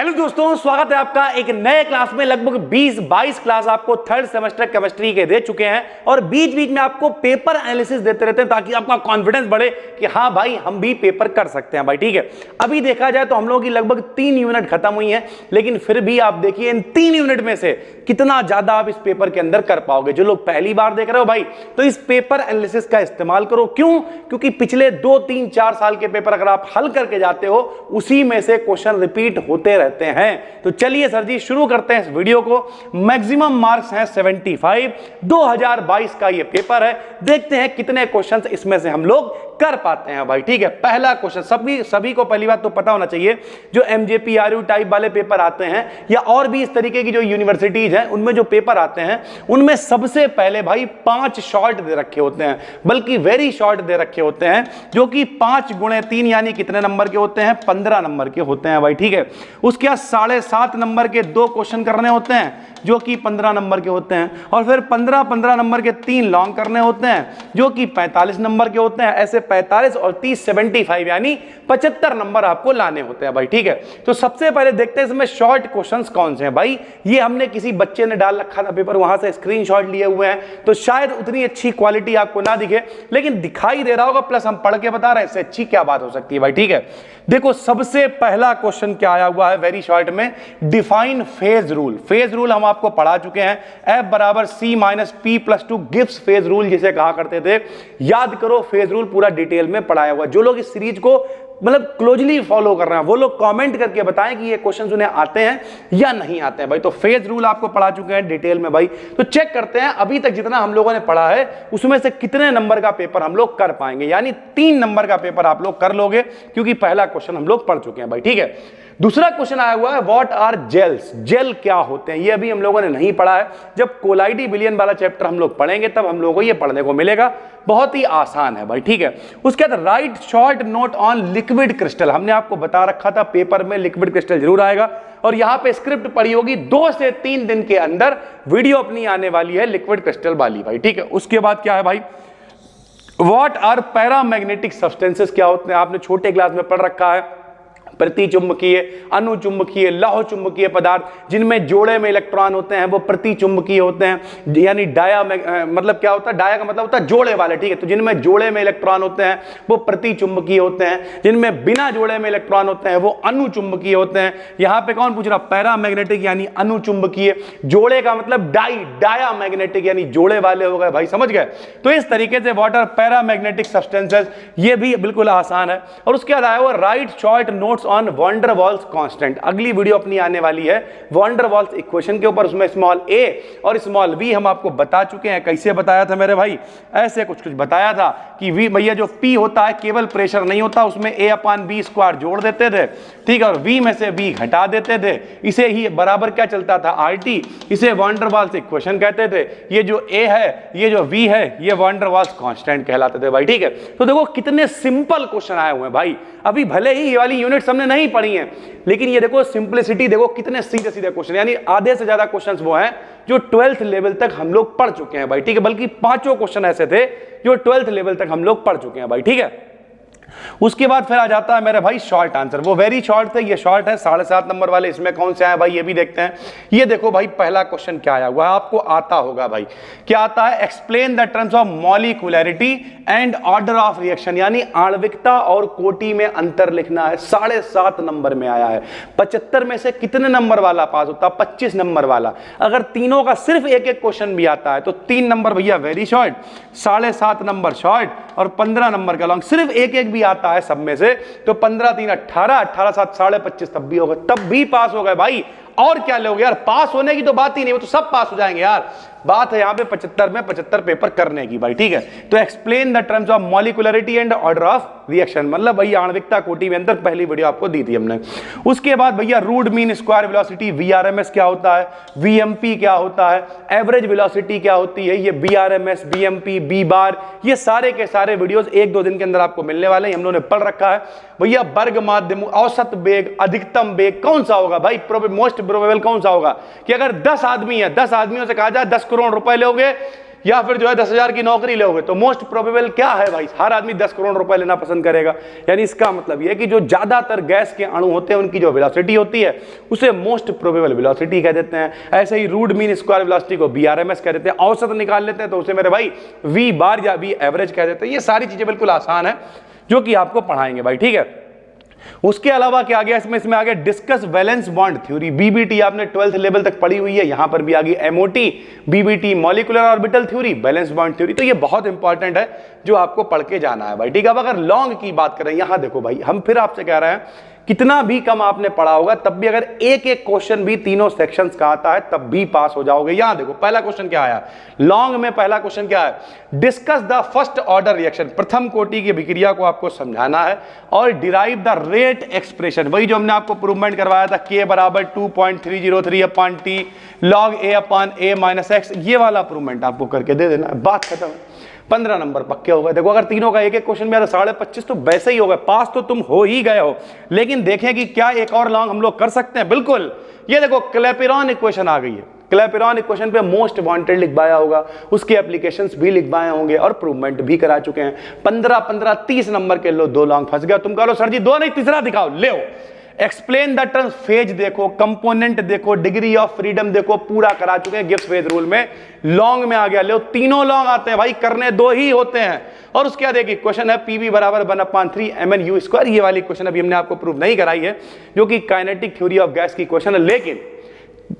Hello दोस्तों, स्वागत है आपका एक नए क्लास में। लगभग 20-22 क्लास आपको थर्ड सेमेस्टर केमिस्ट्री के दे चुके हैं और बीच बीच में आपको पेपर एनालिसिस देते रहते हैं ताकि आपका कॉन्फिडेंस बढ़े कि हाँ भाई हम भी पेपर कर सकते हैं भाई। ठीक है, अभी देखा जाए तो हम लोगों की लगभग 3 यूनिट खत्म हुई है, लेकिन फिर भी आप देखिए इन 3 यूनिट में से कितना ज्यादा आप इस पेपर के अंदर कर पाओगे। जो लोग पहली बार देख रहे हो भाई, तो इस पेपर एनालिसिस का इस्तेमाल करो। क्यों? क्योंकि पिछले 2, 3, 4 साल के पेपर अगर आप हल करके जाते हो, उसी में से क्वेश्चन रिपीट होते रहते हैं। तो चलिए सर जी शुरू करते हैं इस वीडियो को। मैक्सिमम मार्क्स हैं 75, 2022 का ये पेपर है। देखते हैं कितने क्वेश्चंस इसमें से हम लोग कर पाते हैं भाई। ठीक है, पहला क्वेश्चन सभी को पहली बात तो पता होना चाहिए, जो एमजेपीआरयू टाइप वाले पेपर आते हैं या और भी इस तरीके की जो यूनिवर्सिटीज हैं उनमें जो पेपर आते हैं, उनमें सबसे पहले भाई 5 शॉर्ट दे रखे होते हैं, बल्कि वेरी शॉर्ट दे रखे होते हैं, जो कि 5 गुणे 3 यानी कितने नंबर के होते हैं? 15 नंबर के होते हैं भाई। ठीक है, उसके बाद 7.5 नंबर के 2 क्वेश्चन करने होते हैं जो कि 15 नंबर के होते हैं, और फिर 15 नंबर के 3 लॉन्ग करने होते हैं जो कि 45 नंबर के होते हैं। ऐसे 45 और 30 75 यानी 75 नंबर आपको लाने होते हैं भाई। ठीक है, तो सबसे पहले देखते हैं इसमें शॉर्ट क्वेश्चंस कौन से हैं भाई। ये हमने किसी बच्चे ने डाल रखा था पेपर, वहां से स्क्रीनशॉट लिए हुए हैं, तो शायद उतनी अच्छी क्वालिटी आपको ना दिखे, लेकिन दिखाई दे रहा होगा, प्लस हम पढ़ के बता रहे हैं, इससे अच्छी क्या बात हो सकती है भाई। ठीक है, देखो सबसे पहला क्वेश्चन क्या आया हुआ है वेरी शॉर्ट में, define phase rule. Phase rule हम आपको पढ़ा चुके हैं, F बराबर C minus P+2 gives phase rule जिसे कहा करते थे। याद करो, फेज रूल पूरा डिटेल में पढ़ाया हुआ। जो लोग इस सीरीज को मतलब क्लोजली फॉलो कर रहे हैं वो लोग कमेंट करके बताएं कि ये क्वेश्चंस उन्हें आते हैं या नहीं आते हैं भाई। तो फेज रूल आपको पढ़ा चुके हैं डिटेल में भाई। तो चेक करते हैं अभी तक जितना हम लोगों ने पढ़ा है उसमें से कितने नंबर का पेपर हम लोग कर पाएंगे। यानी 3 नंबर का पेपर आप लोग कर लोगे, क्योंकि पहला क्वेश्चन हम लोग पढ़ चुके हैं भाई। ठीक है, दूसरा क्वेश्चन आया हुआ है, व्हाट आर जेल्स। जेल क्या होते हैं? ये अभी हम लोगों ने नहीं पढ़ा है। जब कोलाइडी विलियन वाला चैप्टर हम लोग पढ़ेंगे तब हम लोगों को ये पढ़ने को मिलेगा। बहुत ही आसान है भाई। ठीक है, उसके बाद right short note on liquid crystal. हमने आपको बता रखा था पेपर में लिक्विड क्रिस्टल जरूर आएगा, और यहां पे स्क्रिप्ट पढ़ी होगी। 2 से 3 दिन के अंदर वीडियो अपनी आने वाली है लिक्विड क्रिस्टल वाली भाई। ठीक है, उसके बाद क्या है भाई, व्हाट आर पैरामैग्नेटिक सब्सटेंसेस। क्या होते हैं? आपने छोटे क्लास में पढ़ रखा है, प्रतिचुंबकीय, अनुचुंबकीय, लौह चुंबकीय पदार्थ जिनमें जोड़े में इलेक्ट्रॉन होते हैं वो प्रतिचुंबकीय होते हैं। यानी मतलब क्या होता है? डाया का मतलब होता है जोड़े वाले। ठीक है, तो जिनमें जोड़े में इलेक्ट्रॉन होते हैं वो प्रतिचुंबकीय होते हैं, जिनमें बिना जोड़े में इलेक्ट्रॉन होते हैं वो अनुचुंबकीय होते हैं। यहां पे कौन पूछ रहा? पैरामैग्नेटिक यानी अनुचुंबकीय। जोड़े का मतलब डायामैग्नेटिक यानी जोड़े वाले हो गए भाई, समझ गए? तो इस तरीके से व्हाट आर पैरामैग्नेटिक सब्सटेंसेस, ये भी बिल्कुल आसान है। और उसके बाद आया हुआ right short notes on van der Waals constant. अगली वीडियो अपनी आने वाली है वॉन डर वाल्स इक्वेशन के ऊपर, उसमें स्मॉल a और स्मॉल v हम आपको बता चुके हैं। कैसे बताया था मेरे भाई? ऐसे कुछ बताया था कि v भैया जो p होता है केवल प्रेशर नहीं होता, उसमें a/b² जोड़ देते थे। ठीक है, और v में से v घटा देते थे। इसे ही बराबर क्या चलता था? RT। इसे वॉन डर वाल्स इक्वेशन कहते थे। ये जो a है, ये जो v है, ये वॉन डर वाल्स कांस्टेंट कहलाते थे भाई। ठीक है, तो देखो कितने सिंपल क्वेश्चन आए हुए हैं भाई। अभी भले ही ये वाली यूनिट हमने नहीं पढ़ी है, लेकिन ये देखो सिंपलिसिटी, देखो कितने सीधे सीधे क्वेश्चन, यानी आधे से ज्यादा क्वेश्चंस वो हैं जो 12th लेवल तक हम लोग पढ़ चुके हैं भाई। ठीक है, बल्कि 5 क्वेश्चन ऐसे थे जो 12th लेवल तक हम लोग पढ़ चुके हैं भाई। ठीक है, उसके बाद फिर आ जाता है मेरे भाई शॉर्ट आंसर। वो वेरी शॉर्ट थे, ये शॉर्ट है 7.5 नंबर वाले। इसमें कौन से आए भाई ये भी देखते हैं। ये देखो भाई पहला क्वेश्चन क्या आया हुआ है, आपको आता होगा भाई। क्या आता है? Explain the terms of molecularity and order of reaction, यानी आणविकता और कोटि में अंतर लिखना है। 7.5 नंबर में आया है। 75 में से कितने नंबर वाला पास होता? 25 नंबर वाला। अगर तीनों का सिर्फ एक एक क्वेश्चन भी आता है तो 3 नंबर भैया वेरी शॉर्ट, 7.5 नंबर शॉर्ट और 15 नंबर का लॉन्ग। सिर्फ एक एक भी आता है सब में से तो 15 3 18, 18 7 25, तब भी हो गए, तब भी पास हो गए भाई। और क्या लोगे यार, पास होने की तो बात ही नहीं, वो तो सब पास हो जाएंगे यार। बात है यहां पे 75 में 75 पेपर करने की भाई। ठीक है, तो explain the terms of molecularity and order of reaction, मतलब भैया आणविकता कोटि में अंतर, पहली वीडियो आपको दी थी हमने। उसके बाद भैया root mean square velocity, VRMS क्या होता है, VMP क्या होता है, एवरेज वेलोसिटी क्या होती है, ये BRMS, BMP, B बार, ये सारे के सारे वीडियोस 1-2 दिन के अंदर आपको मिलने वाले हैं। हम लोगों ने पढ़ रखा है भैया। वर्ग माध्यम, औसत वेग, अधिकतम वेग कौन सा होगा भाई? मोस्ट प्रोबेबल कौन सा होगा कि अगर 10 आदमी है, 10 आदमियों से कहा जाए 10 करोड़ रुपए लोगे या फिर जो है 10,000 की नौकरी लोगे, तो मोस्ट प्रोबेबल क्या है भाई, हर आदमी 10 करोड़ रुपए लेना पसंद करेगा। यानी इसका मतलब यह है कि जो ज्यादातर गैस के अणु होते हैं उनकी जो वेलोसिटी होती है उसे मोस्ट प्रोबेबल वेलोसिटी कह देते हैं। ऐसे ही रूट मीन स्क्वायर वेलोसिटी को बीआरएमएस कह देते हैं। औसत निकाल लेते हैं तो उसे मेरे भाई वी बार या वी एवरेज कह देते हैं। ये सारी चीजें बिल्कुल आसान है जो कि आपको पढ़ाएंगे भाई, ठीक है। उसके अलावा क्या आ गया इसमें आ गया discuss valence bond theory. BBT आपने 12th लेवल तक पढ़ी हुई है, यहां पर भी आ गई MOT, BBT molecular orbital theory, valence bond theory. तो ये बहुत इंपॉर्टेंट है जो आपको पढ़ के जाना है भाई, ठीक है। अब अगर लॉन्ग की बात करें, यहां देखो भाई, हम फिर आपसे कह रहे हैं कितना भी कम आपने पढ़ा होगा तब भी अगर एक एक क्वेश्चन भी तीनों सेक्शंस का आता है तब भी पास हो जाओगे। यहां देखो पहला क्वेश्चन क्या आया लॉन्ग में, पहला क्वेश्चन क्या है, discuss the first order reaction, प्रथम कोटि की अभिक्रिया को आपको समझाना है और डिराइव द रेट एक्सप्रेशन, वही जो हमने आपको प्रूवमेंट करवाया था, k बराबर 2.303/t log a/a - x, ये वाला प्रूवमेंट आपको करके दे देना, बात खत्म है। 15 नंबर पक्के हो गए। देखो अगर तीनों का एक एक क्वेश्चन में आता 25.5 तो वैसे ही हो गए, पास तो तुम हो ही गए हो। लेकिन देखें कि क्या एक और लॉन्ग हम लोग कर सकते हैं, बिल्कुल। ये देखो क्लैपेरॉन इक्वेशन आ गई है, क्लैपेरॉन इक्वेशन पे मोस्ट वांटेड लिखवाया होगा, उसके एप्लीकेशंस भी लिखवाए होंगे और प्रूवमेंट भी करा चुके हैं। 15 30 नंबर के लो, 2 लॉन्ग फंस गया। तुम कह लो सर जी 2 नहीं तीसरा दिखाओ, ले एक्सप्लेन द टर्म, फेज देखो, कंपोनेंट देखो, डिग्री ऑफ फ्रीडम देखो, पूरा करा चुके हैं गिब्स फेज रूल में। लॉन्ग में आ गया, ले तीनों लॉन्ग आते हैं भाई, करने 2 ही होते हैं। और उसके बाद देखिए क्वेश्चन है पीवी बराबर 1/3 mn/u²। ये वाली क्वेश्चन अभी हमने आपको प्रूव नहीं कराई है, जो कि काइनेटिक थ्योरी ऑफ गैस की क्वेश्चन है। लेकिन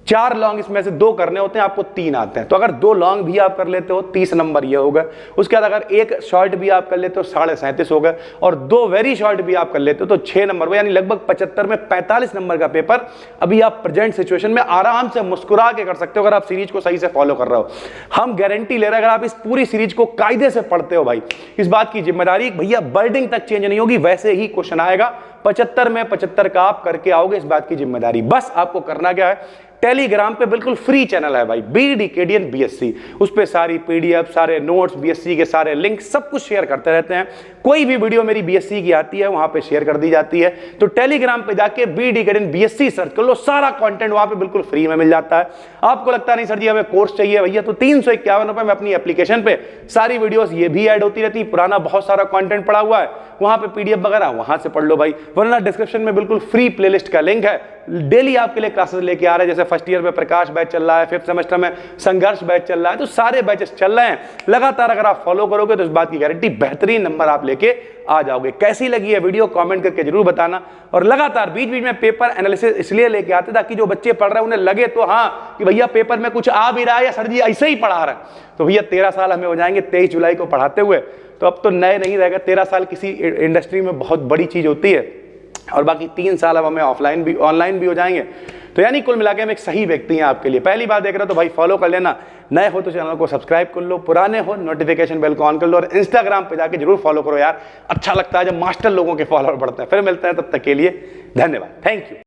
4 लॉन्ग इसमें से 2 करने होते हैं, आपको 3 आते हैं। तो अगर 2 लॉन्ग भी आप कर लेते हो 30 नंबर ये होगा। उसके बाद अगर 1 शॉर्ट भी आप कर लेते हो 37.5 हो गए, और 2 वेरी शॉर्ट भी आप कर लेते हो तो 6 नंबर, यानी लगभग 75 में 45 नंबर का पेपर अभी आप प्रेजेंट सिचुएशन में आराम से मुस्कुरा के कर सकते हो अगर आप सीरीज को सही से फॉलो कर रहे हो। हम गारंटी ले रहे हैं अगर आप इस पूरी सीरीज को कायदे से पढ़ते हो भाई, इस बात की जिम्मेदारी भैया वर्डिंग तक चेंज नहीं होगी, वैसे ही क्वेश्चन आएगा। 75 में 75 का आप करके आओगे, इस बात की जिम्मेदारी। बस आपको करना क्या है, टेलीग्राम पे बिल्कुल फ्री चैनल है भाई, BDKDN BSc, उस पे सारी PDF, सारे नोट्स, BSc के सारे लिंक, सब कुछ शेयर करते रहते हैं। कोई भी वीडियो मेरी BSc की आती है वहां पे शेयर कर दी जाती है। तो टेलीग्राम पे जाके BDKDN BSc सर्च कर लो, सारा कंटेंट वहां पे बिल्कुल फ्री में मिल जाता है। आपको लगता नहीं सर जी हमें कोर्स चाहिए भैया, तो 351 रुपए में अपनी एप्लीकेशन पे सारी वीडियोस ये भी ऐड होती रहती है, पुराना बहुत सारा कंटेंट पड़ा हुआ है, वहां पे PDF वगैरह वहां से पढ़ लो भाई। वरना डिस्क्रिप्शन में बिल्कुल फ्री प्लेलिस्ट का लिंक है, डेली आपके लिए क्लासेस लेके आ रहे हैं। जैसे फर्स्ट ईयर में प्रकाश बैच चल रहा है, 5th सेमेस्टर में संघर्ष बैच चल रहा है, तो सारे बैचेस चल रहे हैं लगातार। अगर आप फॉलो करोगे तो इस बात की गारंटी बेहतरीन नंबर आप लेके आ जाओगे। कैसी लगी है वीडियो कमेंट करके जरूर बताना। और लगातार बीच बीच में पेपर एनालिसिस इसलिए लेके आते ताकि जो बच्चे पढ़ रहे हैं उन्हें लगे तो हाँ कि भैया पेपर में कुछ आ भी रहा है या सर जी ऐसे ही पढ़ा रहा है। तो भैया 13 साल हमें हो जाएंगे 23 जुलाई को पढ़ाते हुए, तो अब तो नए नहीं रहेगा। 13 साल किसी इंडस्ट्री में बहुत बड़ी चीज होती है, और बाकी 3 साल अब हमें ऑफलाइन भी ऑनलाइन भी हो जाएंगे। तो यानी कुल मिलाकर हम एक सही व्यक्ति हैं आपके लिए। पहली बार देख रहे हो तो भाई फॉलो कर लेना, नए हो तो चैनल को सब्सक्राइब कर लो, पुराने हो नोटिफिकेशन बेल को ऑन कर लो, और इंस्टाग्राम पे जाके जरूर फॉलो करो यार, अच्छा लगता है जब मास्टर लोगों के फॉलोअर बढ़ते हैं। फिर मिलते हैं, तब तक के लिए धन्यवाद, थैंक यू।